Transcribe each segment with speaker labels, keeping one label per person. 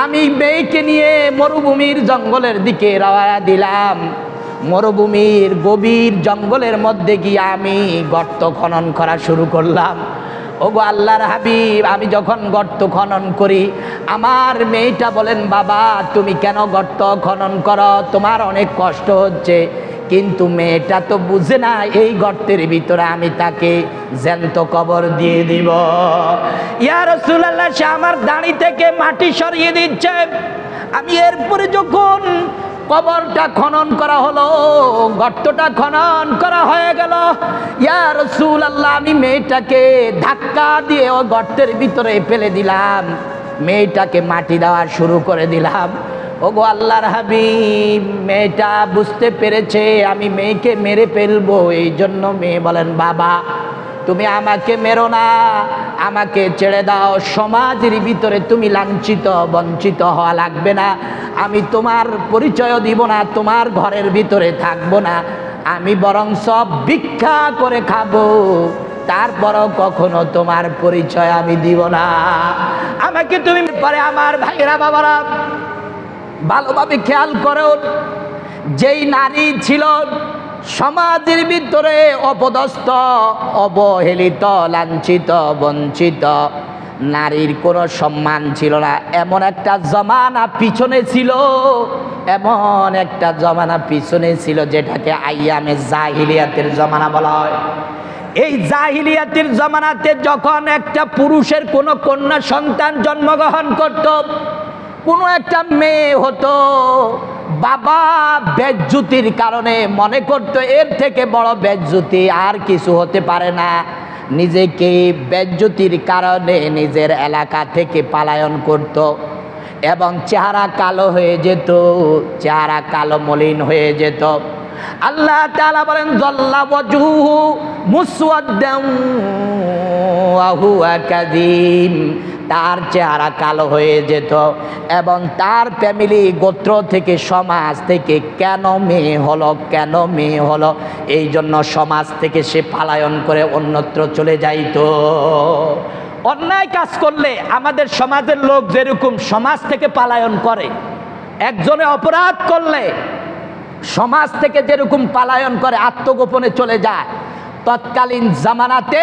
Speaker 1: আমি মেয়েকে নিয়ে মরুভূমির জঙ্গলের দিকে রওনা দিলাম। মরুভূমির গভীর জঙ্গলের মধ্যে গিয়ে আমি গর্ত খনন করা শুরু করলাম। ওগো আল্লাহর হাবিব, আমি যখন গর্ত খনন করি, আমার মেয়েটা বলেন, বাবা তুমি কেন গর্ত খনন করো, তোমার অনেক কষ্ট হচ্ছে। কিন্তু মেয়েটা তো বুঝে না এই গর্তের ভিতরে আমি তাকে জ্যান্ত কবর দিয়ে দিব। ইয়া রাসূলুল্লাহ, সে আমার দাড়ি থেকে মাটি সরিয়ে দিচ্ছে। আমি এরপরে যখন কবরটা খনন করা হলো, গর্তটা খনন করা হয়ে গেল, ইয়া রাসূলুল্লাহ, আমি মেয়েটাকে ধাক্কা দিয়ে ওই গর্তের ভিতরে ফেলে দিলাম। মেয়েটাকে মাটি দেওয়া শুরু করে দিলাম। ওগো আল্লাহর হাবিব, মেয়েটা বুঝতে পেরেছে আমি মেয়েকে মেরে ফেলবো। এই জন্য মেয়ে বলেন, বাবা তুমি আমাকে মেরো না, আমাকে ছেড়ে দাও। সমাজের ভিতরে তুমি লাঞ্ছিত বঞ্চিত হওয়া লাগবে না। আমি তোমার পরিচয়ও দিব না, তোমার ঘরের ভিতরে থাকবো না। আমি বরং সব ভিক্ষা করে খাবো, তারপরও কখনো তোমার পরিচয় আমি দিব না। আমাকে তুমি পরে আমার ভাইরা বাবারা ভালোভাবে খেয়াল করো, যেই নারী ছিল সমাজের ভিতরে অপদস্থ, অবহেলিত, লাঞ্ছিত, বঞ্চিত, নারীর কোনো সম্মান ছিল না, এমন একটা জমানা পিছনে ছিল, এমন একটা জমানা পিছনে ছিল যেটাকে আইয়ামে জাহিলিয়াতের জমানা বলা হয়। এই জাহিলিয়াতের জমানাতে যখন একটা পুরুষের কোনো কন্যা সন্তান জন্মগ্রহণ করত, কোনো একটা মেয়ে হতো, বাবা বেজ্জুতির কারণে মনে করত এর থেকে বড় বেজ্জুতি আর কিছু হতে পারে না। নিজেকে বেজ্জুতির কারণে নিজের এলাকা থেকে পলায়ন করত এবং চেহারা কালো হয়ে যেত, চেহারা কালো মলিন হয়ে যেত। আল্লাহ তাআলা বলেন, যাল্লা ওয়াজহুহু মুসওয়াদ্দান ওয়া হুয়া কাযীম, তার চেহারা কালো হয়ে যেত এবং তার ফ্যামিলি গোত্র থেকে, সমাজ থেকে কেন মেয়ে হলো, কেন মেয়ে হলো, এই জন্য সমাজ থেকে সে পলায়ন করে অন্যত্র চলে যাইত। অন্যায় কাজ করলে আমাদের সমাজের লোক যেরকম সমাজ থেকে পলায়ন করে, একজনে অপরাধ করলে সমাজ থেকে যেরকম পলায়ন করে আত্মগোপনে চলে যায়, তৎকালীন জামানাতে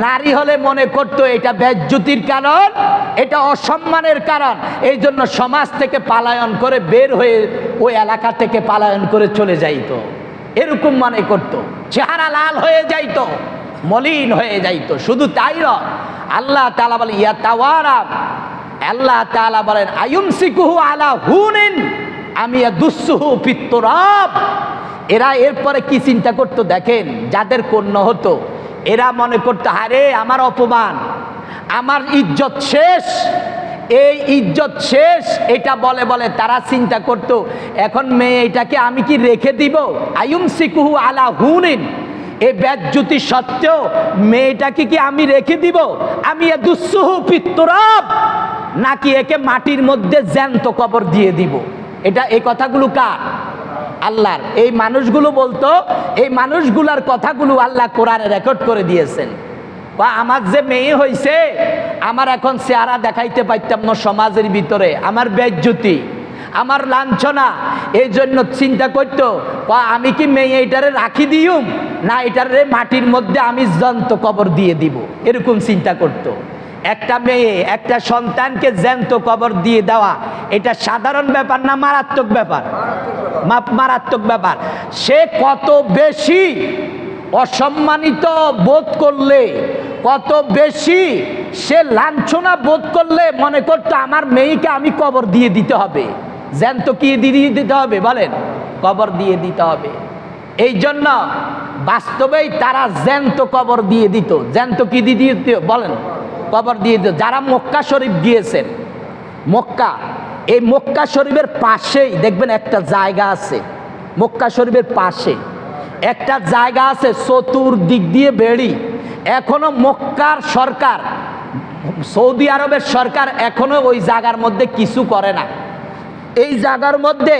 Speaker 1: নারী হলে মনে করতো এটা বেজ্জতির কারণ, এটা অসম্মানের কারণ, এই জন্য সমাজ থেকে পলায়ন করে বের হয়ে ওই এলাকা থেকে পলায়ন করে চলে যাইতো। এরকম মনে করতো, চেহারা লাল হয়ে যাইতো, মলিন হয়ে যাইতো। শুধু তাই নয়, আল্লাহ তাআলা বলেন ইয়াতাওয়ারা, আল্লাহ তাআলা বলেন আয়ুমসিকুহু আলা হুনিন আমি ইয়াদুসসুহু ফিত তুরাব। এরা এরপরে কি চিন্তা করতো দেখেন, যাদের কন্যা হতো এরা মনে করতো আরে আমার অপমান, আমার ইজ্জত শেষ, এই ইজ্জত শেষ, এটা বলে বলে তারা চিন্তা করতো এখন মেয়ে এটাকে আমি কি রেখে দিব। আয়ুমসিকুহু আলা হুনিন, এই বেজ্জতি সত্ত্বেও মেয়েটাকে কি আমি রেখে দিব, আমি ইয়াদুসসুহু ফিত তুরাব, নাকি একে মাটির মধ্যে জ্যান্ত কবর দিয়ে দিব। এটা এই কথাগুলো কার? আল্লাহর। এই মানুষগুলো বলতো, এই মানুষগুলার কথাগুলো আল্লাহ কোরআনে রেকর্ড করে দিয়েছেন। বা আমার যে মেয়ে হয়েছে, আমার এখন চেহারা দেখাইতে পারতাম না সমাজের ভিতরে, আমার বেজ্জতি, আমার লাঞ্ছনা, এই জন্য চিন্তা করতো আমি কি মেয়ে এটারে রাখি দিউম, না এটারে মাটির মধ্যে আমি জ্যান্ত কবর দিয়ে দিব, এরকম চিন্তা করতো। একটা মেয়ে, একটা সন্তানকে জ্যান্ত কবর দিয়ে দেওয়া এটা সাধারণ ব্যাপার না মারাত্মক ব্যাপার? মারাত্মক ব্যাপার। সে কত বেশি অসম্মানিত বোধ করলে, কত বেশি সে লাঞ্ছনা বোধ করলে মনে করতো আমার মেয়েকে আমি কবর দিয়ে দিতে হবে। জ্যান্ত কি দিয়ে দিতে হবে বলেন? কবর দিয়ে দিতে হবে। এই জন্য বাস্তবেই তারা জ্যান্ত কবর দিয়ে দিত। জ্যান্ত কি দিয়ে দিত বলেন? কবর দিয়ে দিত। যারা মক্কা শরীফ গিয়েছেন, মক্কা, এই মক্কা শরীফের পাশেই দেখবেন একটা জায়গা আছে, মক্কা শরীফের পাশে একটা জায়গা আছে, চতুর্দিক দিয়ে বেড়ি। এখনো মক্কার সরকার, সৌদি আরবের সরকার এখনো ওই জায়গার মধ্যে কিছু করে না। এই জায়গার মধ্যে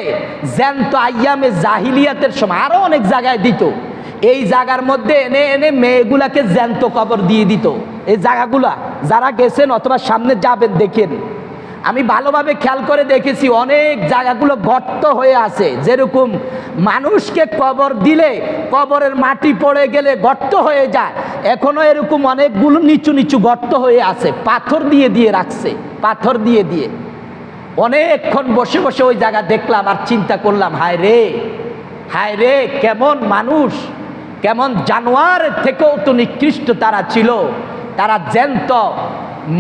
Speaker 1: জ্যান্ত আইয়ামে জাহিলিয়াতের সময় আরো অনেক জায়গায় দিত। এই জায়গার মধ্যে এনে এনে মেয়েগুলাকে জ্যান্ত কবর দিয়ে দিত। এই জায়গাগুলা যারা গেছেন অথবা সামনে যাবেন দেখেন, আমি ভালোভাবে খেয়াল করে দেখেছি অনেক জায়গাগুলো গর্ত হয়ে আছে, যেরকম মানুষকে কবর দিলে কবরের মাটি পড়ে গেলে গর্ত হয়ে যায়, এখনো এরকম অনেকগুলো নিচু নিচু গর্ত হয়ে আছে, পাথর দিয়ে দিয়ে রাখছে, পাথর দিয়ে দিয়ে। অনেকক্ষণ বসে বসে ওই জায়গা দেখলাম আর চিন্তা করলাম, হায় রে, কেমন মানুষ, কেমন জানোয়ারের থেকেও তো নিকৃষ্ট তারা ছিল। তারা জ্যান্ত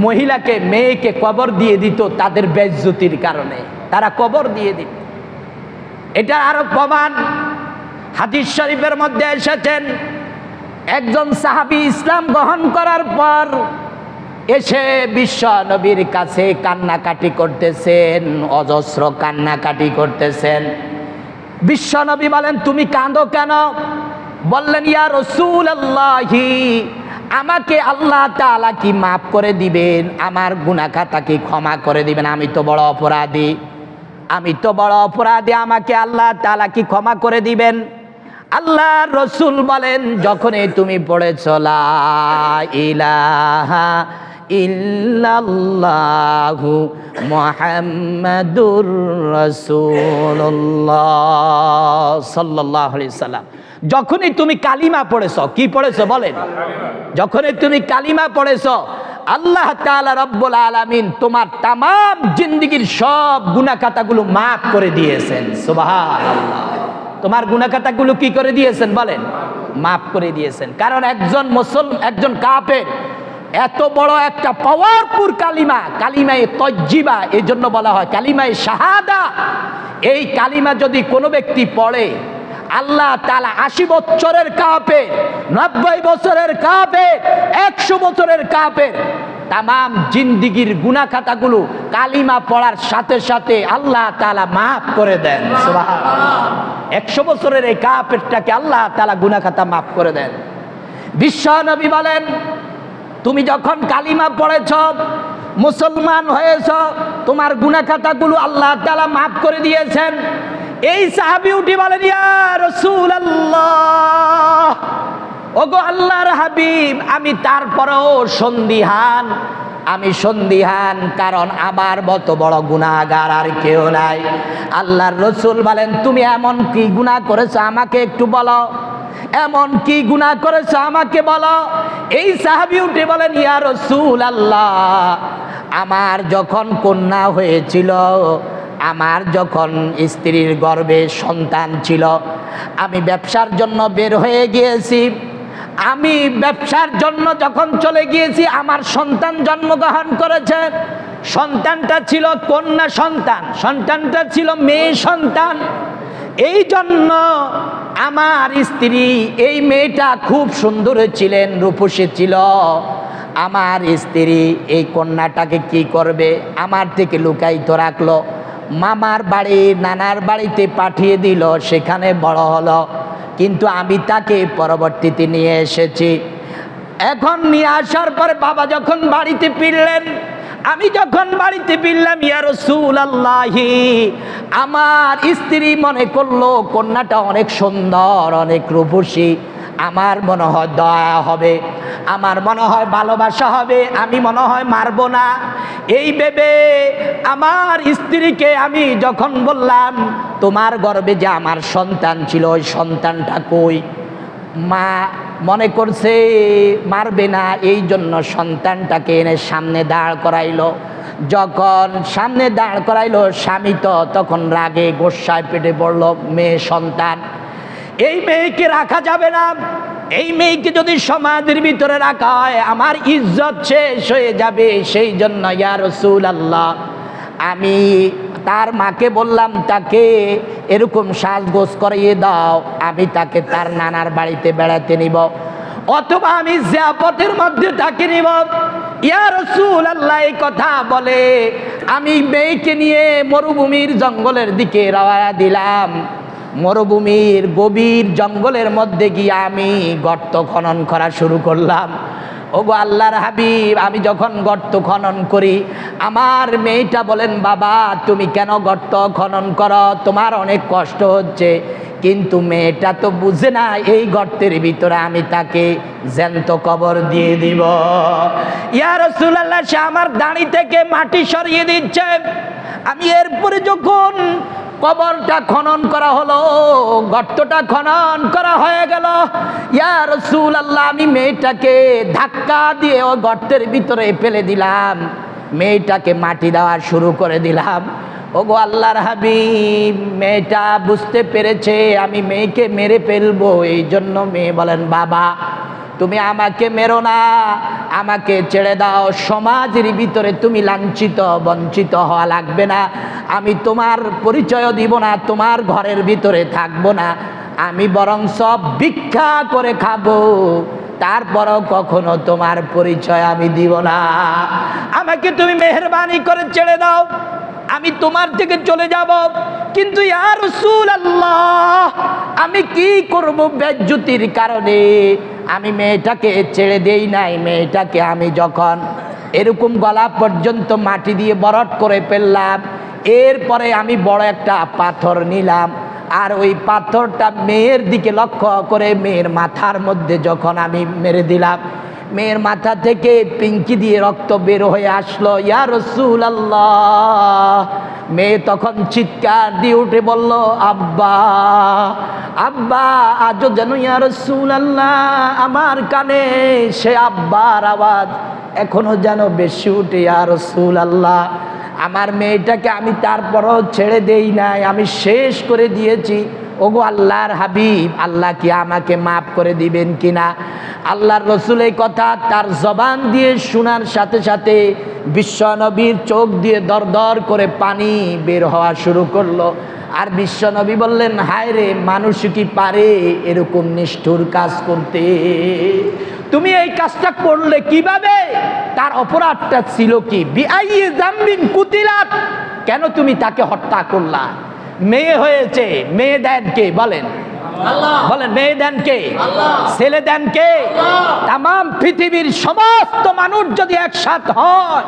Speaker 1: মহিলাকে মেয়েকে কবর দিয়ে দিত তাদের বেইজ্জতির কারণে, তারা কবর দিয়ে দিত। এটা আরো প্রমাণ হাদিস শরীফের মধ্যে এসেছেন, একজন সাহাবী ইসলাম গ্রহণ করার পর এসে বিশ্ব নবীর কাছে কান্নাকাটি করতেছেন, অজস্র কান্নাকাটি করতেছেন। বিশ্ব নবী বলেন, তুমি কাঁদো কেন? বললেন, ইয়া রাসূলুল্লাহি, আমাকে আল্লাহ তাআলা কি মাফ করে দিবেন? আমার গুনাহ খাতা কি ক্ষমা করে দিবেন? আমি তো বড় অপরাধী, আমাকে আল্লাহ তাআলা কি ক্ষমা করে দিবেন? আল্লাহ রসুল বলেন, যখনই তুমি পড়েছ লা ইলাহা ইল্লাল্লাহু মুহাম্মাদুর রাসূলুল্লাহ সাল্লাল্লাহু আলাইহি সাল্লাম, যখনই তুমি কালিমা পড়েছ, কি পড়েছ বলেন? যখনই তুমি কালিমা পড়েছ, আল্লাহ তাআলা রব্বুল আলামিন তোমার তামাম জিন্দেগীর সব গুনাহ খাতাগুলো মাফ করে দিয়েছেন। সুবহানাল্লাহ। তোমার গুনাহ খাতাগুলো কি করে দিয়েছেন বলেন? মাফ করে দিয়েছেন। কারণ একজন কাফের এত বড় একটা পাওয়ারফুল কালিমা, কালিমায়ে তয়্যিবা, এই জন্য বলা হয় কালিমায়ে শাহাদা। এই কালিমা যদি কোনো ব্যক্তি পড়ে, আল্লাহ তাআলা 80 বছরের কাফের, 90 বছরের কাফের, 100 বছরের কাফের তামাম জিন্দেগীর গুনাহ খাতাগুলো কালিমা পড়ার সাথে সাথে আল্লাহ তাআলা মাফ করে দেন। সুবহানাল্লাহ। 100 বছরের এই কাফেরটাকে আল্লাহ তাআলা গুনাহ খাতা মাফ করে দেন। বিশ্ব নবী বলেন, তুমি যখন কালিমা পড়েছ, মুসলমান হয়েছ, তোমার গুনাহ খাতাগুলো আল্লাহ তাআলা মাফ করে দিয়েছেন। এই সাহাবী উঠে বলেন, ইয়া রাসূলুল্লাহ, ওগো আল্লাহর হাবিব, আমি তারপরেও সন্দিহান, কারণ আমার মতো বড় গুনাহগার আর কেউ নাই। আল্লাহর রসুল বলেন, তুমি এমন কি গুনাহ করেছো আমাকে একটু বলো, এমন কি গুনাহ করেছো আমাকে বলো। এই সাহাবী উঠে বলেন, ইয়া রাসূলুল্লাহ, আমার যখন কন্যা হয়েছিল, আমার যখন স্ত্রীর গর্ভে সন্তান ছিল, আমি ব্যবসার জন্য বের হয়ে গিয়েছি। আমি ব্যবসার জন্য যখন চলে গিয়েছি, আমার সন্তান জন্মগ্রহণ করেছে। সন্তানটা ছিল কন্যা সন্তান, সন্তানটা ছিল মেয়ে সন্তান। এই জন্য আমার স্ত্রী, এই মেয়েটা খুব সুন্দর ছিলেন, রূপসী ছিল। আমার স্ত্রী এই কন্যাটাকে কি করবে, আমার থেকে লুকায়িত রাখলো, মামার বাড়ি নানার বাড়িতে পাঠিয়ে দিল, সেখানে বড় হলো। কিন্তু আমি তাকে পরবর্তীতে নিয়ে এসেছি। এখন নিয়ে আসার পরে বাবা যখন বাড়িতে ফিরলেন, আমি যখন বাড়িতে ফিরলাম, ইয়া রাসূলুল্লাহি, আমার স্ত্রী মনে করলো কন্যাটা অনেক সুন্দর, অনেক রূপসী, আমার মনে হয় দয়া হবে, আমার মনে হয় ভালোবাসা হবে, আমি মনে হয় মারবো না। এই ভেবে আমার স্ত্রীকে আমি যখন বললাম, তোমার গর্ভে যে আমার সন্তান ছিল, ওই সন্তানটা কই? মা মনে করছে মারবে না, এই জন্য সন্তানটাকে এনে সামনে দাঁড় করাইলো। যখন সামনে দাঁড় করাইলো, স্বামী তো তখন রাগে গোস্সায় পেটে পড়লো, মেয়ে সন্তান, এই মেয়েকে রাখা যাবে না, এই মেয়েকে যদি সমাজের ভিতরে রাখা হয় আমার ইজ্জত শেষ হয়ে যাবে। সেই জন্য ইয়া রাসূলুল্লাহ, আমি তার মাকে বললাম তাকে এরকম সাজগোজ করিয়ে দাও, আমি তাকে তার নানার বাড়িতে বেড়াতে নিব, অথবা আমি জিয়াফতের মধ্যে তাকে নিব। ইয়া রাসূলুল্লাহ এই কথা বলে আমি মেয়েকে নিয়ে মরুভূমির জঙ্গলের দিকে রওনা দিলাম। মরুভূমির গভীর জঙ্গলের মধ্যে গিয়ে আমি গর্ত খনন করা শুরু করলাম। ওগো আল্লাহর হাবিব, আমি যখন গর্ত খনন করি, আমার মেয়েটা বলেন, বাবা তুমি কেন গর্ত খনন করো, তোমার অনেক কষ্ট হচ্ছে, কিন্তু মেয়েটা তো বুঝে না এই গর্তের ভিতরে আমি তাকে জ্যান্ত কবর দিয়ে দিব। ইয়া রাসূলুল্লাহ, সে আমার দাড়ি থেকে মাটি সরিয়ে দিচ্ছে। আমি এরপরে যখন কবরটা খনন করা হলো, গর্তটা খনন করা হয়ে গেল, ইয়া রাসূলুল্লাহ, আমি মেয়েটাকে ধাক্কা দিয়ে ওই গর্তের ভিতরে ফেলে দিলাম, মেয়েটাকে মাটি দেওয়া শুরু করে দিলাম। ওগো আল্লাহর হাবিব, মেয়েটা বুঝতে পেরেছে আমি মেয়েকে মেরে ফেলবো, এই জন্য মেয়ে বলেন, বাবা তুমি আমাকে মেরো না, আমাকে ছেড়ে দাও, সমাজের ভিতরে তুমি লাঞ্ছিত বঞ্চিত হওয়া লাগবে না, আমি তোমার পরিচয় দিব না, তোমার ঘরের ভিতরে থাকবো না, আমি বরং সব ভিক্ষা করে খাবো, তারপরও কখনো তোমার পরিচয় আমি দিব না, আমাকে তুমি মেহেরবানি করে ছেড়ে দাও, আমি তোমার থেকে চলে যাব। কিন্তু ইয়া রাসূলুল্লাহ, আমি কি করব? বেজ্জতির কারণে আমি মেয়েটাকে ছেড়ে দেই নাই। মেয়েটাকে আমি যখন এরকম গলা পর্যন্ত মাটি দিয়ে বরট করে ফেললাম, এরপরে আমি বড় একটা পাথর নিলাম, আর ওই পাথরটা মেয়ের দিকে লক্ষ্য করে মেয়ের মাথার মধ্যে যখন আমি মেরে দিলাম, মেয়ের মাথা থেকে পিঙ্কি দিয়ে রক্ত বের হয়ে আসলো। ইয়া রাসূলুল্লাহ, মেয়ে তখন চিৎকার দিয়ে উঠে বলল, আব্বা আব্বা, আজও যেন ইয়া রাসূলুল্লাহ আমার কানে সে আব্বার আওয়াজ এখনো যেন বেশি উঠে। ইয়া রাসূলুল্লাহ, আমার মেয়েটাকে আমি তারপরও ছেড়ে দেই নাই, আমি শেষ করে দিয়েছি। ওগো আল্লাহর হাবিব, আল্লাহ কি আমাকে মাফ করে দিবেন কিনা? আল্লাহর রাসূল এই কথা তার জবান দিয়ে শোনার সাথে সাথে বিশ্বনবীর চোখ দিয়ে দর দর করে পানি বের হওয়া শুরু করলো। আর বিশ্বনবী বললেন, হায় রে, মানুষ কি পারে এরকম নিষ্ঠুর কাজ করতে? তুমি এই কাজটা করলে কিভাবে? তার অপরাধটা ছিল কি? বিআইয়ি যামবিন কুতিলাত, কেন তুমি তাকে হত্যা করলা? মেয়ে হয়েছে, মেয়ে দেন কে বলেন? আল্লাহ। বলেন, মেয়ে দেন কে? আল্লাহ। ছেলে দেন কে? তাম পৃথিবীর সমস্ত মানুষ যদি একসাথ হয়,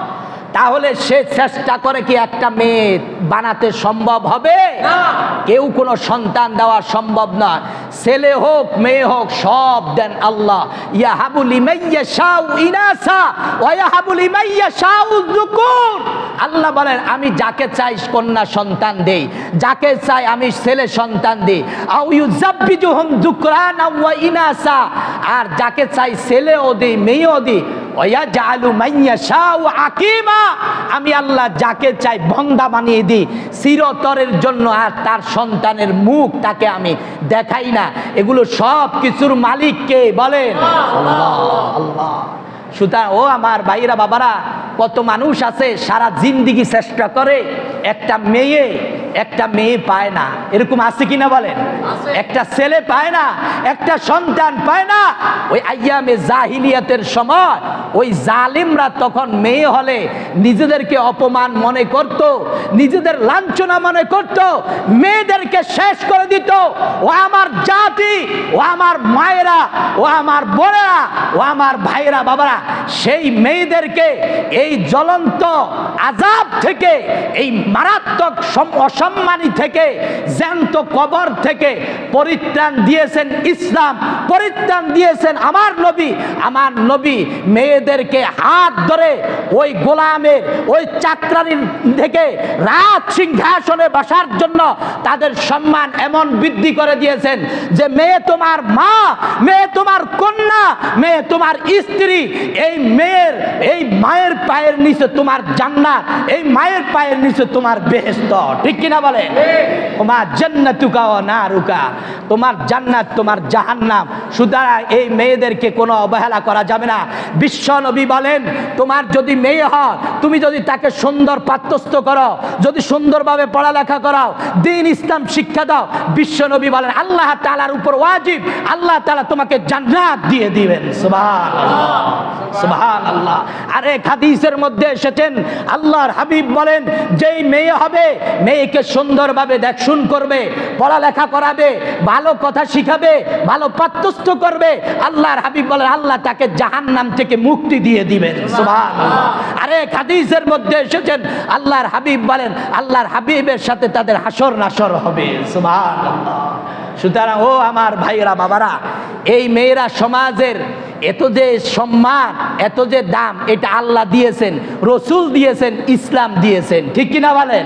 Speaker 1: তাহলে সে চেষ্টা করে কি একটা মেয়ে বানাতে সম্ভব হবে? কেউ কোনো সন্তান দেওয়া সম্ভব না। ছেলে হোক মেয়ে হোক সব দেন আল্লাহ। ইয়াহাবু লিমান ইয়াশাউ ইনাসা ওয়া ইয়াহাবু লিমান ইয়াশাউ যুকুর। আল্লাহ বলেন, আমি যাকে চাই কন্যা সন্তান দেই, যাকে চাই আমি ছেলে সন্তান দেই। আও ইউযাব্বিজুহুম যুকরানা ওয়া ইনাসা, আর যাকে চাই ছেলেও দেই মেয়েও দিই। ওয়ায়াজআলু মান ইয়াশাউ আকিমা, আমি আল্লাহ যাকে চাই বন্দা বানিয়ে দিই চিরতরের জন্য, আর তার সন্তানের মুখ তাকে আমি দেখাই না। এগুলো সব কিছুর মালিক কে বলেন? আল্লাহ। আল্লাহ। সুতরাং ও আমার ভাইরা বাবারা, কত মানুষ আছে সারা জিন্দিগি চেষ্টা করে, একটা মেয়ে পায় না, এরকম আছে কিনা বলেন? একটা ছেলে পায় না, একটা সন্তান পায় না। ওই আইয়ামে জাহিলিয়াতের সময় ওই জালিমরা তখন মেয়ে হলে নিজেদেরকে অপমান মনে করত, নিজেদের লাঞ্ছনা মনে করত, মেয়েদেরকে শেষ করে দিত। ও আমার জাতি, ও আমার মায়েরা, ও আমার বোনেরা, ও আমার ভাইরা বাবারা, সেই মেয়েদেরকে এই জ্বলন্ত আযাব থেকে, এই মারাত্মক অসম্মানী থেকে, জ্যান্ত কবর থেকে পরিত্রাণ দিয়েছেন ইসলাম, পরিত্রাণ দিয়েছেন আমার নবী। আমার নবী মেয়েদেরকে হাত ধরে ওই গোলামের, ওই চাকরানির থেকে রাজ সিংহাসনে বসার জন্য তাদের সম্মান এমন বৃদ্ধি করে দিয়েছেন যে মেয়ে তোমার মা, মেয়ে তোমার কন্যা, মেয়ে তোমার স্ত্রী। এই মেয়ের, এই মায়ের পায়ের নিচে তোমার জান্নাত, এই মায়ের পায়ের নিচে তোমার বেহেশত। ঠিক কিনা বলে? তোমার জান্নাতুকা ওয়া নারুকা, তোমার জান্নাত তোমার জাহান্নাম। সুতরাং এই মেয়েদেরকে কোনো অবহেলা করা যাবে না। বিশ্ব নবী বলেন, তোমার যদি মেয়ে হয়, তুমি যদি তাকে সুন্দর পাত্রস্থ করো, যদি সুন্দরভাবে পড়ালেখা করাও, দ্বীন ইসলাম শিক্ষা দাও, বিশ্ব নবী বলেন আল্লাহ তাআলার উপর ওয়াজিব, আল্লাহ তাআলা তোমাকে জান্নাত দিয়ে দিবেন। সুবহানাল্লাহ, সুবহানাল্লাহ। আর এক হাদিসের মধ্যে এসেছেন, আল্লাহর হাবিব বলেন, যেই মেয়ে হবে, মেয়েকে সুন্দরভাবে দেখশুন করবে, পড়ালেখা করাবে, ভালো কথা শিখাবে, ভালো পাঠ্যস্থ করবে, আল্লাহর হাবিব বলেন আল্লাহ তাকে জাহান্নাম থেকে মুক্তি দিয়ে দিবেন। সুবহানাল্লাহ। আরে হাদিসের মধ্যে এসেছেন আল্লাহর হাবিব বলেন আল্লাহর হাবিবের সাথে তাদের হাসর নাসর হবে। সুবহানাল্লাহ। সুতরাং ও আমার ভাইরা বাবারা, এই মেয়েরা সমাজের এত যে সম্মান, এত যে দাম, এটা আল্লাহ দিয়েছেন, রসুল দিয়েছেন, ইসলাম দিয়েছেন, ঠিক কিনা বলেন?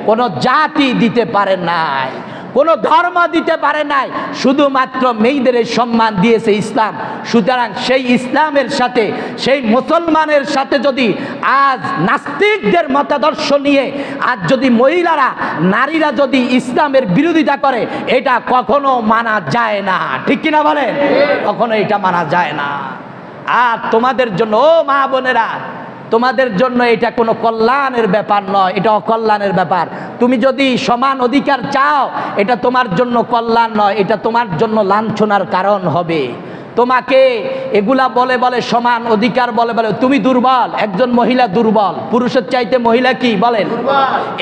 Speaker 1: কোনো জাতি দিতে পারে নাই, কোনো ধর্ম দিতে পারে নাই, শুধুমাত্র মেয়েদের সম্মান দিয়েছে ইসলাম। সুতরাং সেই ইসলামের সাথে, সেই মুসলমানের সাথে যদি আজ নাস্তিকদের মতাদর্শ নিয়ে আজ যদি মহিলারা, নারীরা যদি ইসলামের বিরোধিতা করে, এটা কখনো মানা যায় না, ঠিক কিনা বলেন? কখনো এটা মানা যায় না। আর তোমাদের জন্য ও মা বোনেরা, তোমাদের জন্য এটা কোনো কল্যাণের ব্যাপার নয়, এটা অকল্যাণের ব্যাপার। তুমি যদি সমান অধিকার চাও, এটা তোমার জন্য কল্যাণ নয়, এটা তোমার জন্য লাঞ্ছনার কারণ হবে। তোমাকে এগুলা বলে বলে সমান অধিকার বলে বলে তুমি দুর্বল, একজন মহিলা দুর্বল, পুরুষের চাইতে মহিলা কি বলেন?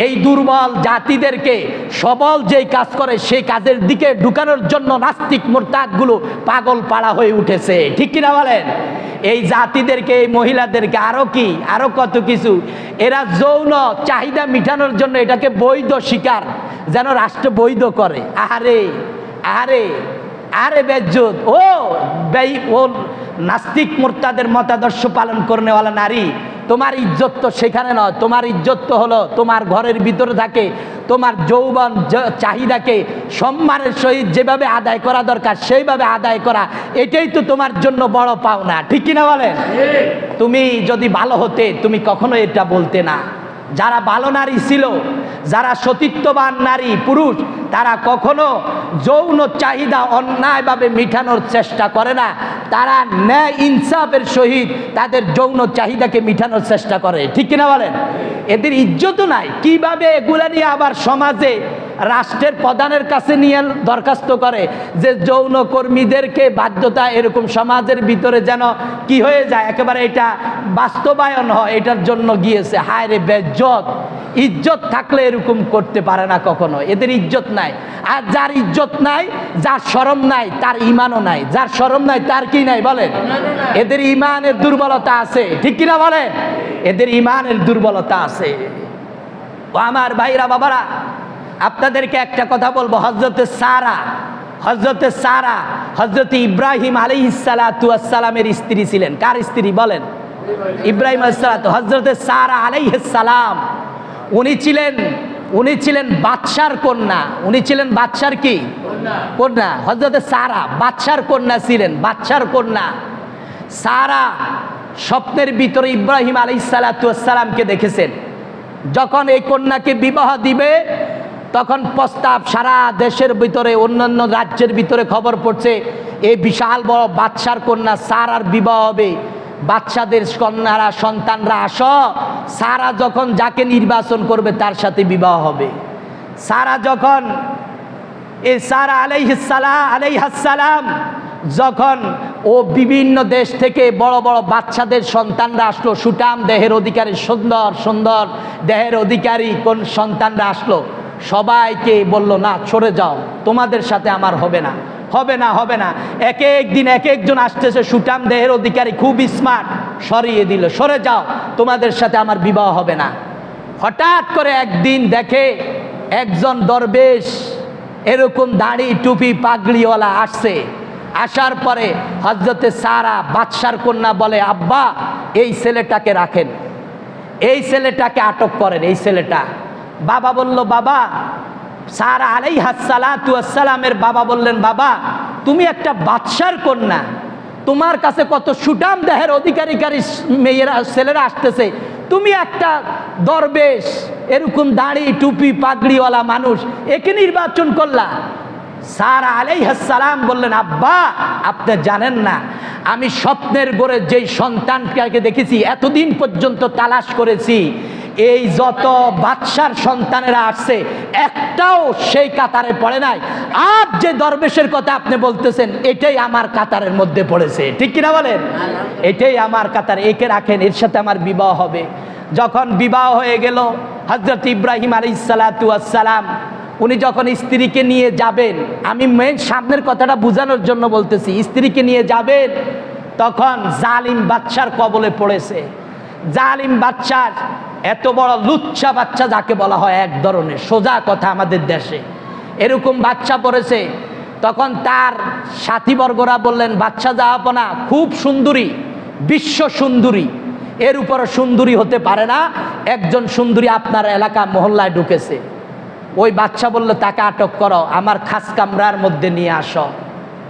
Speaker 1: এই দুর্বল জাতিদেরকে সবল যেই কাজ করে সেই কাজের দিকে ঢুকানোর জন্য নাস্তিক মুরতাদগুলো পাগল পাড়া হয়ে উঠেছে, ঠিক কিনা বলেন? এই জাতিদেরকে, এই মহিলাদেরকে আরো কত কিছু, এরা যৌন চাহিদা মিটানোর জন্য এটাকে বৈধ স্বীকার যেন রাষ্ট্র বৈধ করে। আরে আরে আরে বেজ্জত ও নাস্তিক মুরতাদের মতাদর্শ পালন করনেওয়ালা নারী, তোমার ইজ্জত তো সেখানে নয়, তোমার ইজ্জত তো হলো তোমার ঘরের ভিতরে থাকে, তোমার যৌবন চাহিদাকে সম্মানের সহিত যেভাবে আদায় করা দরকার সেইভাবে আদায় করা, এটাই তো তোমার জন্য বড় পাওনা, ঠিক কিনা বলেন? তুমি যদি ভালো হতে তুমি কখনো এটা বলতে না। যারা ভালো নারী ছিল, যারা সতীত্ববান নারী পুরুষ, তারা কখনো যৌন চাহিদা অন্যায়ভাবে মিটানোর চেষ্টা করে না, তারা ন্যায় ইনসাফের সহিত তাদের যৌন চাহিদাকে মিটানোর চেষ্টা করে, ঠিক কিনা বলেন? এদের ইজ্জতও নাই। কিভাবে এগুলা নিয়ে আবার সমাজে রাষ্ট্রের প্রধানের কাছে নিয়ে দরখাস্ত করে যে যৌন কর্মীদেরকে বাধ্যতা, এরকম সমাজের ভিতরে যেন কি হয়ে যায়, একেবারে এটা বাস্তবায়ন হয়, এটার জন্য গিয়েছে। হায় রে বেজ্জত! ইজ্জত থাকলে এরকম করতে পারে না কখনো, এদের ইজ্জত নাই। আর যার ইজ্জত নাই, যার শরম নাই, তার ইমানও নাই। যার শরম নাই তার কি নাই বলেন? এদের ইমানের দুর্বলতা আছে, ঠিক কিনা বলেন? এদের ইমানের দুর্বলতা আছে। ও আমার ভাইরা বাবারা, আপনাদেরকে একটা কথা বলবো। হযরতে সারা হযরতে ইব্রাহিম আলাইহিসসালাতু ওয়াসসালামের স্ত্রী ছিলেন। কার স্ত্রী বলেন? ইব্রাহিম আলাইহিস সালাতু। হযরতে সারা আলাইহিস সালাম উনি ছিলেন বাদশার কন্যা। উনি ছিলেন বাদশার কি কন্যা? হযরতে সারা বাদশার কন্যা ছিলেন, বাদশার কন্যা। সারা স্বপ্নের ভিতরে ইব্রাহিম আলাইহিসসালাতু ওয়াসসালামকে দেখেছেন। যখন এই কন্যাকে বিবাহ দিবে, তখন প্রস্তাব সারা দেশের ভিতরে, অন্যান্য রাজ্যের ভিতরে খবর পড়ছে এই বিশাল বড় বাদশার কন্যা সারার বিবাহ হবে। বাদশাদের কন্যারা, সন্তানরা আসো, সারা যখন যাকে নির্বাচন করবে তার সাথে বিবাহ হবে। সারা যখন এই সারা আলাইহিসসালাম যখন ও বিভিন্ন দেশ থেকে বড় বড় বাচ্চাদের সন্তানরা আসলো, সুঠাম দেহের অধিকারী, সুন্দর সুন্দর দেহের অধিকারী কোন সন্তানরা আসলো, সবাইকে বলল না সরে যাও, তোমাদের সাথে আমার হবে না, হবে না, হবে না। এক একদিন এক একজন আসতেছে সুঠাম দেহের অধিকারী, খুব স্মার্ট, সরিয়ে দিল, সরে যাও, তোমাদের সাথে আমার বিবাহ হবে না। হঠাৎ করে একদিন দেখে একজন দরবেশ, এরকম দাড়ি টুপি পাগড়িওয়ালা আসছে। আসার পরে হযরতে সারা বাদশার কন্যা বলে, আব্বা এই ছেলেটাকে রাখেন, এই ছেলেটাকে আটক করেন, এই ছেলেটা। বাবা বলল, বাবা, সারা আলাইহিসসালাতু ওয়াসসালামের বাবা বললেন, বাবা তুমি একটা বাদশার কন্যা, তোমার কাছে কত সুঠাম দেহের অধিকারী মেয়েরা, ছেলেরা আসতেছে, তুমি একটা দরবেশ, এরকম দাড়ি টুপি পাগড়িওয়ালা মানুষ, একে নির্বাচন করলা। সারা আলাইহিসসালাম বললেন, আব্বা আপনি জানেন না, আমি স্বপ্নের ঘরে যেই সন্তানটাকে দেখেছি, এতদিন পর্যন্ত তালাশ করেছি, এই যত বাদশার সন্তানেরা আসছে একটাও সেই কাতারে পড়ে নাই। আর যে দরবেশের কথা আপনি বলতেছেন, এটাই আমার কাতারের মধ্যে পড়েছে, ঠিক কিনা বলেন? এটাই আমার কাতার, একে রাখেন, এর সাথে আমার বিবাহ হবে। যখন বিবাহ হয়ে গেল, হযরত ইব্রাহিম আলাইহিসসালাতু ওয়াসসালাম উনি যখন স্ত্রীকে নিয়ে যাবেন, আমি মেন সামনের কথাটা বোঝানোর জন্য বলতেছি, স্ত্রীকে নিয়ে যাবেন তখন জালিম বাদশার কবলে পড়েছে। জালিম বাদশার এত বড় লুচ্চা বাচ্চা যাকে বলা হয়, এক ধরনের সোজা কথা আমাদের দেশে, এরকম বাচ্চা পড়েছে। তখন তার সাথীবর্গরা বললেন, বাচ্চা জাহাপনা খুব সুন্দরী, বিশ্ব সুন্দরী, এর উপরে সুন্দরী হতে পারে না, একজন সুন্দরী আপনার এলাকা মহল্লায় ঢুকেছে। ওই বাচ্চা বলল, তাকে আটক করো, আমার খাস কামরার মধ্যে নিয়ে আসো,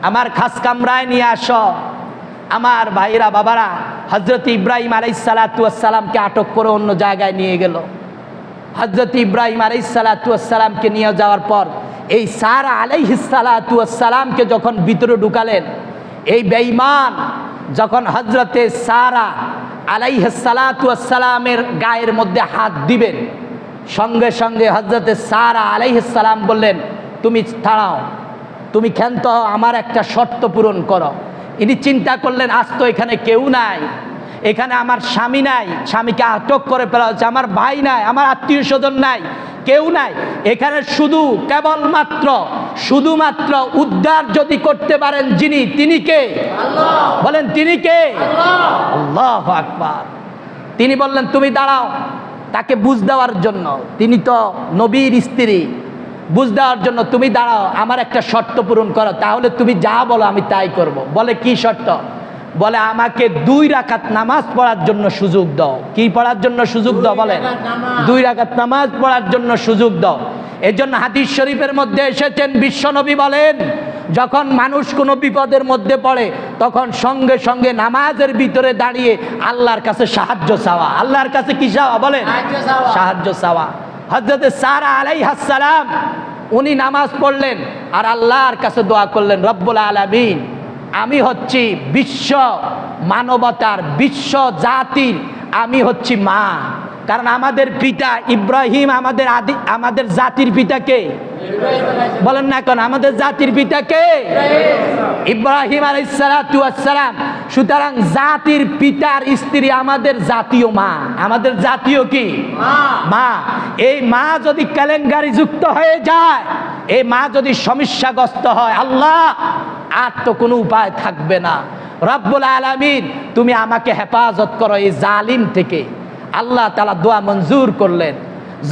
Speaker 1: আমার খাস কামরায় নিয়ে আসো। আমার ভাইরা বাবারা, হযরত ইব্রাহিম আলাইহিসসালাতু ওয়াসসালামকে আটক করে অন্য জায়গায় নিয়ে গেল। হযরত ইব্রাহিম আলাইহিসসালাতু ওয়াসসালামকে নিয়ে যাওয়ার পর এই সারা আলাইহিসসালাতু ওয়াসসালামকে যখন ভিতরে ঢুকালেন, এই বেঈমান যখন হযরতে সারা আলাইহিসসালাতু ওয়াসসালামের গায়ের মধ্যে হাত দিবেন, সঙ্গে সঙ্গে হযরতে সারা আলাইহিসসালাম বললেন, তুমি দাঁড়াও, তুমি ক্ষান্ত হও, আমার একটা শর্ত পূরণ করো। ইনি চিন্তা করলেন, আজ তো এখানে কেউ নাই, এখানে আমার স্বামী নাই, স্বামীকে আটক করে ফেলা হচ্ছে, আমার ভাই নাই, আমার আত্মীয় স্বজন নাই, কেউ নাই, এখানে শুধু শুধুমাত্র উদ্ধার যদি করতে পারেন যিনি, তিনি কে? আল্লাহ। বলেন তিনি কে? আল্লাহু আকবার। তিনি বললেন, তুমি দাঁড়াও, তাকে বুঝ দেওয়ার জন্য, তিনি তো নবীর স্ত্রী, বুঝ দেওয়ার জন্য তুমি দাঁড়াও, আমার একটা শর্ত পূরণ করো, তাহলে তুমি যা বলো আমি তাই করব। বলে কি শর্ত? বলে আমাকে 2 রাকাত নামাজ পড়ার জন্য সুযোগ দাও। কি পড়ার জন্য সুযোগ দাও? বলেন 2 রাকাত নামাজ পড়ার জন্য সুযোগ দাও। এজন্য হাদিস শরীফের মধ্যে এসেছেন, বিশ্বনবী বলেন, যখন মানুষ কোনো বিপদের মধ্যে পড়ে তখন সঙ্গে সঙ্গে নামাজের ভিতরে দাঁড়িয়ে আল্লাহর কাছে সাহায্য চাওয়া। আল্লাহর কাছে কি চাওয়া? বলেন সাহায্য চাওয়া। হযরত সারা আলাইহিস সালাম উনি নামাজ পড়লেন আর আল্লাহর কাছে দোয়া করলেন, রব্বুল আলামিন, আমি হচ্ছি বিশ্ব মানবতার, বিশ্ব জাতির আমি হচ্ছি মা। কারণ আমাদের পিতা ইব্রাহিম, আমাদের জাতির পিতা কে? বলেন না কেন? আমাদের জাতির পিতা কে? ইব্রাহিম আলাইহিসসালাতু ওয়াসসালাম। সুতরাং জাতির পিতার স্ত্রী আমাদের জাতীয় মা। আমাদের জাতীয় কি? মা। এই মা যদি কেলেঙ্কারি যুক্ত হয়ে যায়, এই মা যদি সমস্যাগ্রস্ত হয়, আল্লাহ আর তো কোনো উপায় থাকবে না। রব্বুল আলামিন, তুমি আমাকে হেফাজত করো এই জালিম থেকে। আল্লাহ তাআলা দোয়া মঞ্জুর করলেন।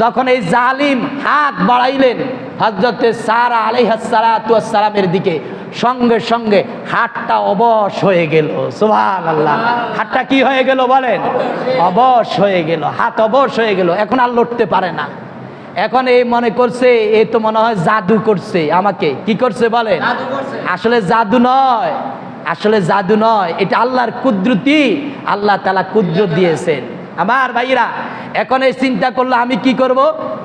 Speaker 1: যখন এই জালিম হাত বাড়াইলেন হযরতে সারা আলাইহিসসালাতু ওয়াসসালামের দিকে, সঙ্গে সঙ্গে হাতটা অবশ হয়ে গেল। সুবহানাল্লাহ। হাতটা কি হয়ে গেল? বলেন অবশ হয়ে গেল। হাত অবশ হয়ে গেল, এখন আর লড়তে পারে না। এখন এই মনে করছে, এ তো মনে হয় জাদু করছে আমাকে। কি করছে? বলেন আসলে জাদু নয়, আসলে জাদু নয়, এটা আল্লাহর কুদরতি। আল্লাহ তাআলা কুদরত দিয়েছেন। আমার ভাইরা এখন এই চিন্তা করলো আমি কি করব।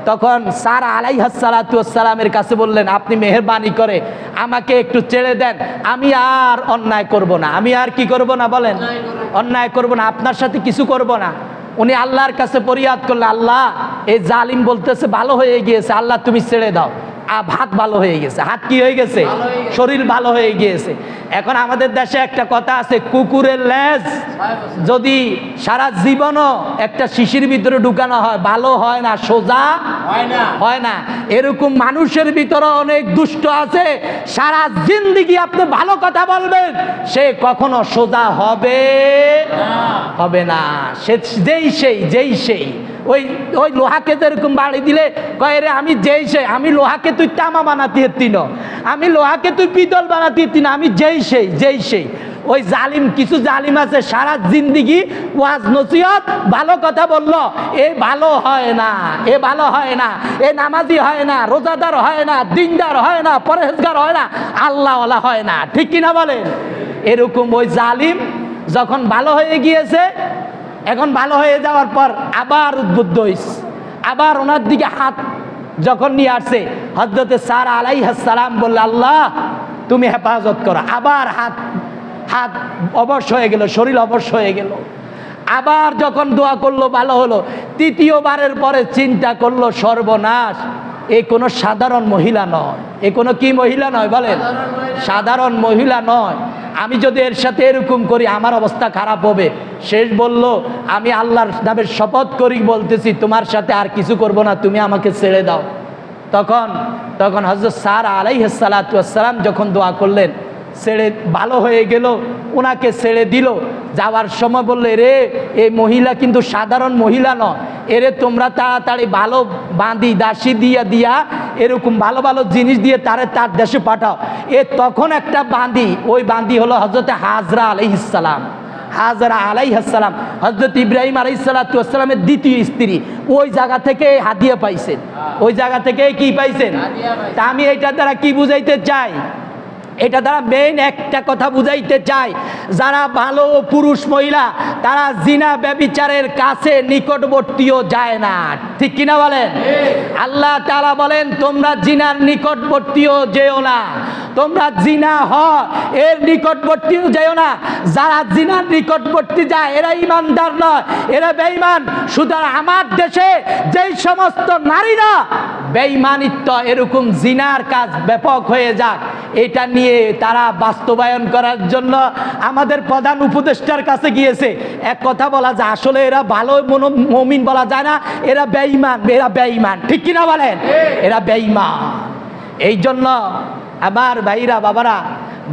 Speaker 1: তখন সারা আলাইহিসসালাতু ওয়াসসালামের কাছে বললেন, আপনি মেহেরবানি করে আমাকে একটু ছেড়ে দেন, আমি আর অন্যায় করব না। আমি আর কি করব না? বলেন অন্যায় করব না, আপনার সাথে কিছু করব না। উনি আল্লাহর কাছে ফরিয়াদ করলেন, আল্লাহ এই জালিম বলতেছে ভালো হয়ে গিয়েছে, আল্লাহ তুমি ছেড়ে দাও। হাত ভালো হয়ে গেছে। হাত কি হয়ে গেছে? শরীর ভালো হয়ে গিয়েছে। এখন আমাদের দেশে একটা কথা আছে, কুকুরের লেজ যদি সারা জীবনও একটা শিশির ভিতরে ঢুকানো হয়, ভালো হয় না, সোজা হয় না। এরকম মানুষের ভিতরে অনেক দুষ্ট আছে, সারা জিন্দেগি আপনি ভালো কথা বলবেন, সে কখনো সোজা হবে না। সে যেই সেই ওই লোহাকে যেরকম বাড়ি দিলে কয়, রে আমি আমি লোহাকে তুই তামা বানাতে পারতি না, আমি লোহাকে তুই পিতল বানাতে পারতি না, আমি যেই সেই। ওই জালিম, কিছু জালিম আছে সারা জিন্দেগি ওয়াজ নসিহত ভালো কথা বললো, এ ভালো হয় না, এ ভালো হয় না, এ নামাজি হয় না, রোজাদার হয় না, দিনদার হয় না, পরহেজগার হয় না, আল্লাহওয়ালা হয় না। ঠিক কিনা বলেন? এরকম ওই জালিম যখন ভালো হয়ে গিয়েছে, এখন ভালো হয়ে যাওয়ার পর আবার উদ্বুদ্ধ হইস, আবার ওনার দিকে হাত যখন নিয়ে আসছে, হযরতে সারা আলাইহিসসালাম বলল, আল্লাহ তুমি হেফাজত করো। আবার হাত অবশ হয়ে গেল, শরীর অবশ হয়ে গেল। আবার যখন দোয়া করলো ভালো হলো। তৃতীয়বারের পরে চিন্তা করলো, সর্বনাশ, এ কোনো সাধারণ মহিলা নয়, এ এ কোনো কি মহিলা নয় বলেন, সাধারণ মহিলা নয়। আমি যদি এর সাথে এরকম করি আমার অবস্থা খারাপ হবে। শেষ বলল, আমি আল্লাহর নামের শপথ করি বলতেছি তোমার সাথে আর কিছু করব না, তুমি আমাকে ছেড়ে দাও। তখন হযরত সারা আলাইহিস সালাতু ওয়াস সালাম যখন দোয়া করলেন, ছেড়ে ভালো হয়ে গেল, ওনাকে ছেড়ে দিল। যাওয়ার সময় বললে, রে এই মহিলা কিন্তু সাধারণ মহিলা নয়, এরে তোমরা তাড়াতাড়ি ভালো বাঁধি দাসী দিয়া এরকম ভালো ভালো জিনিস দিয়ে তার দেশে পাঠাও। তখন একটা বাঁধি, ওই বাঁধি হলো হযরত হাজরা আলাইহিস সালাম। হাজরা আলাইহিস সালাম হযরত ইব্রাহিম আলাইহিস সালাতু ওয়াস সালামের দ্বিতীয় স্ত্রী। ওই জায়গা থেকে হাদিয়া পাইছেন, ওই জায়গা থেকে কি পাইছেন? তা আমি এইটার দ্বারা কি বুঝাইতে চাই? এটা দ্বারা মেইন একটা কথা বুঝাইতে চাই, যারা ভালো পুরুষ মহিলা তারা জিনা ব্যভিচারের কাছে নিকটবর্তীও যায় না, ঠিক কিনা বলেন? আল্লাহ তাআলা বলেন তোমরা জিনার নিকটবর্তীও যেও না, তোমরা জিনা এর নিকটবর্তীও যেও না। যারা জিনার নিকটবর্তী যায় এরা ইমানদার নয়, এরা বেঈমান। সুতরাং আমার দেশে যেই সমস্ত নারীরা বেঈমানিত্ব এরকম জিনার কাজ ব্যাপক হয়ে যাক, এটা নিয়ে তারা বাস্তবায়ন করার জন্য আমাদের প্রধান উপদেষ্টার কাছে গিয়েছে। এক কথা বলা যায়, আসলে এরা ভালো মুমিন বলা যায় না, এরা বেঈমান, এরা বেঈমান, ঠিক কিনা বলেন? এরা বেঈমান। এই জন্য আমার ভাইরা বাবারা,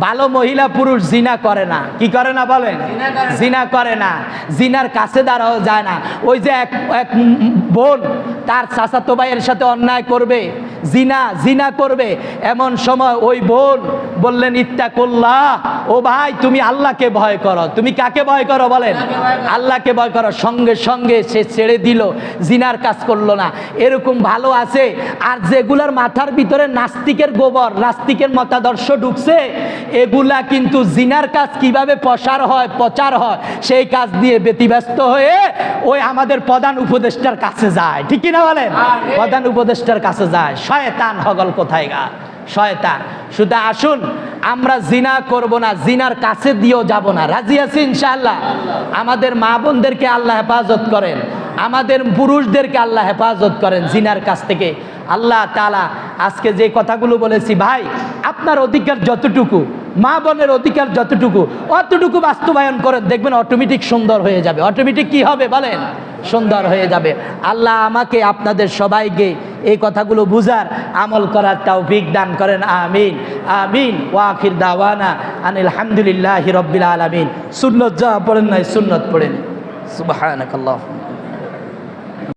Speaker 1: ভালো মহিলা পুরুষ জিনা করে না। কি করে না বলেন? জিনা করে না, জিনার কাছে দাঁড়াও যায় না। ওই যে এক বোন তার চাচাতো ভাইয়ের সাথে অন্যায় করবে, জিনা করবে, এমন সময় ওই বোন বললেন ইত্তাকুল্লাহ, ও ভাই তুমি আল্লাহকে ভয় করো। তুমি কাকে ভয় করো বলেন? আল্লাহকে ভয় করো। সঙ্গে সঙ্গে সে ছেড়ে দিল, জিনার কাজ করলো না। এরকম ভালো আছে। আর যেগুলার মাথার ভিতরে নাস্তিকের গোবর, নাস্তিকের মতাদর্শ ঢুকছে, এগুলা কিন্তু জিনার কাজ কিভাবে প্রচার হয় সেই কাজ দিয়ে ব্যতিব্যস্ত হয়ে ওই আমাদের প্রধান উপদেষ্টার কাছে যায়, ঠিক কিনা বলেন? প্রধান উপদেষ্টার কাছে যায়। শয়তান হগল কোথায় গা, শয়তান। শুধু আসুন আমরা জিনা করব না, জিনার কাছে দিয়েও যাব না। রাজি আছি ইনশাআল্লাহ? আমাদের মা বোনদেরকে আল্লাহ হেফাজত করেন, আমাদের পুরুষদেরকে আল্লাহ হেফাজত করেন জিনার কাছ থেকে। আল্লাহ তাআলা আজকে যে কথাগুলো বলেছি, ভাই আপনার অধিকার যতটুকু, মা বোনের অধিকার যতটুকু, অতটুকু বাস্তবায়ন করেন, দেখবেন অটোমেটিক সুন্দর হয়ে যাবে। অটোমেটিক কি হবে বলেন? সুন্দর হয়ে যাবে। আল্লাহ আমাকে আপনাদের সবাইকে এই কথাগুলো বুঝার, আমল করার তৌফিক দান করেন। আমিন আমিন। ওয়া আখির দাওয়ানা আনিল হামদুলিল্লাহি রাব্বিল আলামিন। সুন্নত যা পড়েন নাই সুন্নত পড়েন। সুবহানাকাল্লাহ।